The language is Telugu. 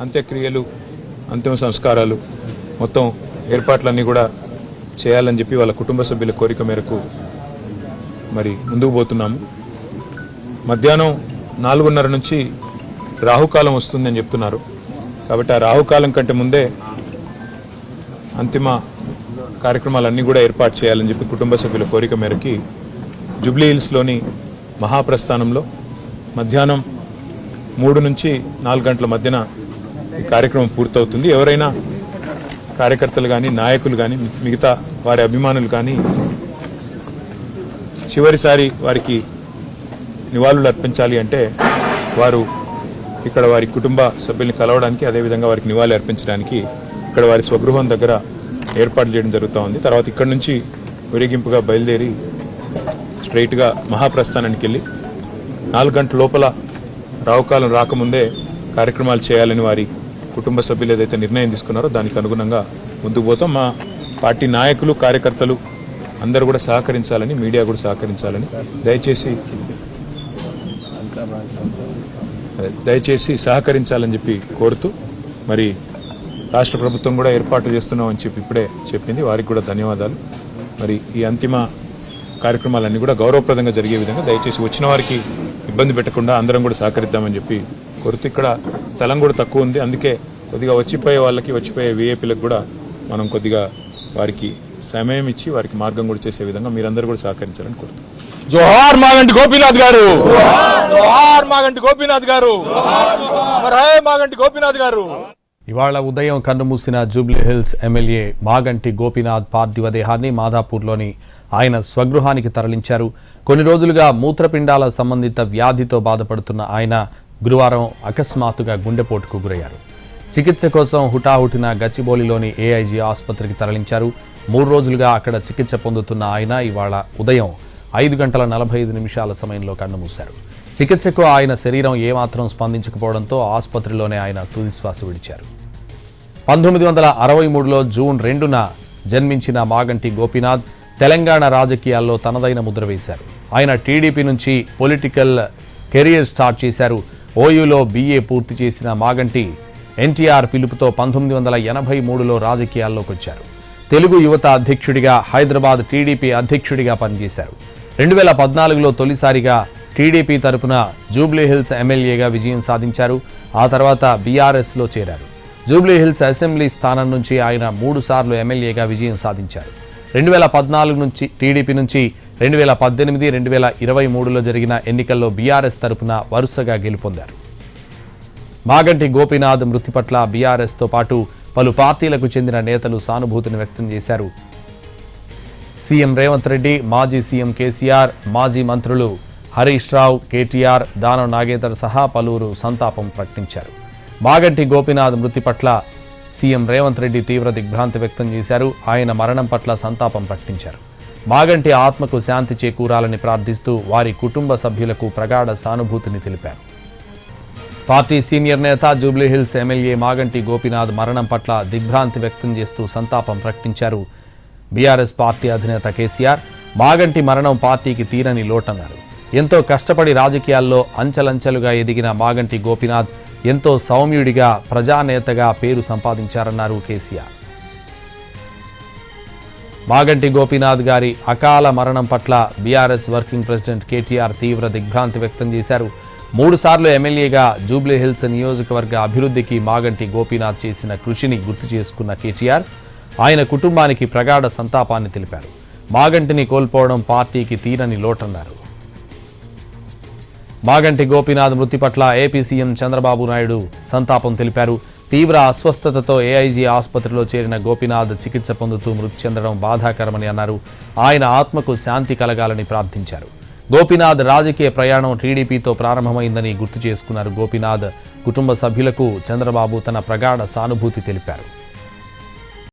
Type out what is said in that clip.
అంత్యక్రియలు, అంతిమ సంస్కారాలు మొత్తం ఏర్పాట్లన్నీ కూడా చేయాలని చెప్పి వాళ్ళ కుటుంబ సభ్యుల కోరిక మేరకు మరి ముందుకు పోతున్నాము. మధ్యాహ్నం 4:30 నుంచి రాహుకాలం వస్తుందని చెప్తున్నారు. కాబట్టి ఆ రాహుకాలం కంటే ముందే అంతిమ కార్యక్రమాలన్నీ కూడా ఏర్పాటు చేయాలని చెప్పి కుటుంబ సభ్యుల కోరిక మేరకి జూబ్లీ హిల్స్లోని మహాప్రస్థానంలో మధ్యాహ్నం 3 నుంచి 4 గంటల మధ్యన ఈ కార్యక్రమం పూర్తవుతుంది. ఎవరైనా కార్యకర్తలు కానీ, నాయకులు కానీ, మిగతా వారి అభిమానులు కానీ చివరిసారి వారికి నివాళులు అర్పించాలి అంటే వారు ఇక్కడ వారి కుటుంబ సభ్యుల్ని కలవడానికి, అదేవిధంగా వారికి నివాళులు అర్పించడానికి ఇక్కడ వారి స్వగృహం దగ్గర ఏర్పాటు చేయడం జరుగుతూ ఉంది. తర్వాత ఇక్కడ నుంచి ఊరేగింపుగా బయలుదేరి స్ట్రైట్గా మహాప్రస్థానానికి వెళ్ళి 4 గంటల లోపల రావుకాలం రాకముందే కార్యక్రమాలు చేయాలని వారి కుటుంబ సభ్యులు ఏదైతే నిర్ణయం తీసుకున్నారో దానికి అనుగుణంగా ముందుకు పోతాం. మా పార్టీ నాయకులు, కార్యకర్తలు అందరూ కూడా సహకరించాలని, మీడియా కూడా సహకరించాలని దయచేసి సహకరించాలని చెప్పి కోరుతూ, మరి రాష్ట్ర ప్రభుత్వం కూడా ఏర్పాట్లు చేస్తున్నామని చెప్పి ఇప్పుడే చెప్పింది. వారికి కూడా ధన్యవాదాలు. మరి ఈ అంతిమ కార్యక్రమాలన్నీ కూడా గౌరవప్రదంగా జరిగే విధంగా దయచేసి వచ్చిన వారికి ఇబ్బంది పెట్టకుండా అందరం కూడా సహకరిద్దామని చెప్పి కోరుతూ, ఇక్కడ స్థలం కూడా తక్కువ ఉంది, అందుకే కొద్దిగా వచ్చిపోయే వాళ్ళకి, వచ్చిపోయే వీఐపీలకు కూడా మనం కొద్దిగా వారికి సమయం ఇచ్చి వారికి మార్గం కూడా చేసే విధంగా మీరందరూ కూడా సహకరించాలని కోరుతున్నాం. జోహార్ మాగంటి గోపీనాథ్ గారు, జోహార్ మాగంటి గోపీనాథ్ గారు, మాగంటి గోపీనాథ్ గారు. ఇవాళ ఉదయం కన్నుమూసిన Jubilee Hills MLA Maganti Gopinath పార్థివ దేహాన్ని మాదాపూర్లోని ఆయన స్వగృహానికి తరలించారు. కొన్ని రోజులుగా మూత్రపిండాల సంబంధిత వ్యాధితో బాధపడుతున్న ఆయన గురువారం అకస్మాత్తుగా గుండెపోటుకు గురయ్యారు. చికిత్స కోసం హుటాహుటిన గచ్చిబౌలిలోని ఏఐజీ ఆసుపత్రికి తరలించారు. 3 రోజులుగా అక్కడ చికిత్స పొందుతున్న ఆయన ఇవాళ ఉదయం 5:45 సమయంలో కన్నుమూశారు. చికిత్సకు ఆయన శరీరం ఏమాత్రం స్పందించకపోవడంతో ఆసుపత్రిలోనే ఆయన తుదిశ్వాస విడిచారు. 1963లో జూన్ 2న జన్మించిన మాగంటి గోపీనాథ్ తెలంగాణ రాజకీయాల్లో తనదైన ముద్ర వేశారు. ఆయన టీడీపీ నుంచి పొలిటికల్ కెరీర్ స్టార్ట్ చేశారు. ఓయూలో BA పూర్తి చేసిన మాగంటి ఎన్టీఆర్ పిలుపుతో 1983లో రాజకీయాల్లోకి వచ్చారు. తెలుగు యువత అధ్యక్షుడిగా, హైదరాబాద్ టీడీపీ అధ్యక్షుడిగా పనిచేశారు. 2014లో తొలిసారిగా టీడీపీ తరపున జూబ్లీ హిల్స్ ఎమ్మెల్యేగా విజయం సాధించారు. ఆ తర్వాత బీఆర్ఎస్లో చేరారు. జూబ్లీ హిల్స్ అసెంబ్లీ స్థానం నుంచి ఆయన 3 సార్లు ఎమ్మెల్యేగా విజయం సాధించారు. 2014 నుంచి టీడీపీ నుంచి 2018, 2023లో జరిగిన ఎన్నికల్లో బీఆర్ఎస్ తరపున వరుసగా గెలుపొందారు. మాగంటి గోపీనాథ్ మృతి పట్ల బీఆర్ఎస్తో పాటు పలు పార్టీలకు చెందిన నేతలు సానుభూతిని వ్యక్తం చేశారు. సీఎం రేవంత్ రెడ్డి, మాజీ సీఎం కేసీఆర్, మాజీ మంత్రులు హరీష్ రావు, కేటీఆర్, దానం నాగేందర్ సహా పలువురు సంతాపం ప్రకటించారు. మాగంటి గోపీనాథ్ మృతి పట్ల సీఎం రేవంత్ రెడ్డి తీవ్ర దిగ్భ్రాంతి వ్యక్తం చేశారు. ఆయన మరణం పట్ల సంతాపం ప్రకటించారు. మాగంటి ఆత్మకు శాంతి చేకూరాలని ప్రార్థిస్తూ వారి కుటుంబ సభ్యులకు ప్రగాఢ సానుభూతిని తెలిపారు. పార్టీ సీనియర్ నేత, Jubilee Hills MLA Maganti Gopinath మరణం పట్ల దిగ్భ్రాంతి వ్యక్తం చేస్తూ సంతాపం ప్రకటించారు. బీఆర్ఎస్ పార్టీ అధినేత కేసీఆర్ మాగంటి మరణం పార్టీకి తీరని లోటన్నారు. ఎంతో కష్టపడి రాజకీయాల్లో అంచెలంచెలుగా ఎదిగిన మాగంటి గోపీనాథ్ ఎంతో సౌమ్యుడిగా, ప్రజానేతగా పేరు సంపాదించారన్నారు కేసీఆర్. మాగంటి గోపీనాథ్ గారి అకాల మరణం పట్ల బీఆర్ఎస్ వర్కింగ్ ప్రెసిడెంట్ కేటీఆర్ తీవ్ర దిగ్భ్రాంతి వ్యక్తం చేశారు. 3 సార్లు ఎమ్మెల్యేగా జూబ్లీ హిల్స్ నియోజకవర్గ అభివృద్ధికి మాగంటి గోపీనాథ్ చేసిన కృషిని గుర్తు చేసుకున్న కేటీఆర్ ఆయన కుటుంబానికి ప్రగాఢ సంతాపాన్ని తెలిపారు. మాగంటిని కోల్పోవడం పార్టీకి తీరని లోటన్నారు. మాగంటి గోపీనాథ్ మృతి పట్ల ఏపీ సీఎం చంద్రబాబు నాయుడు సంతాపం తెలిపారు. తీవ్ర అస్వస్థతతో ఏఐజీ ఆసుపత్రిలో చేరిన గోపీనాథ్ చికిత్స పొందుతూ మృతి చెందడం బాధాకరమని అన్నారు. ఆయన ఆత్మకు శాంతి కలగాలని ప్రార్థించారు. గోపీనాథ్ రాజకీయ ప్రయాణం టీడీపీతో ప్రారంభమైందని గుర్తు చేసుకున్నారు. గోపీనాథ్ కుటుంబ సభ్యులకు చంద్రబాబు తన ప్రగాఢ సానుభూతి తెలిపారు.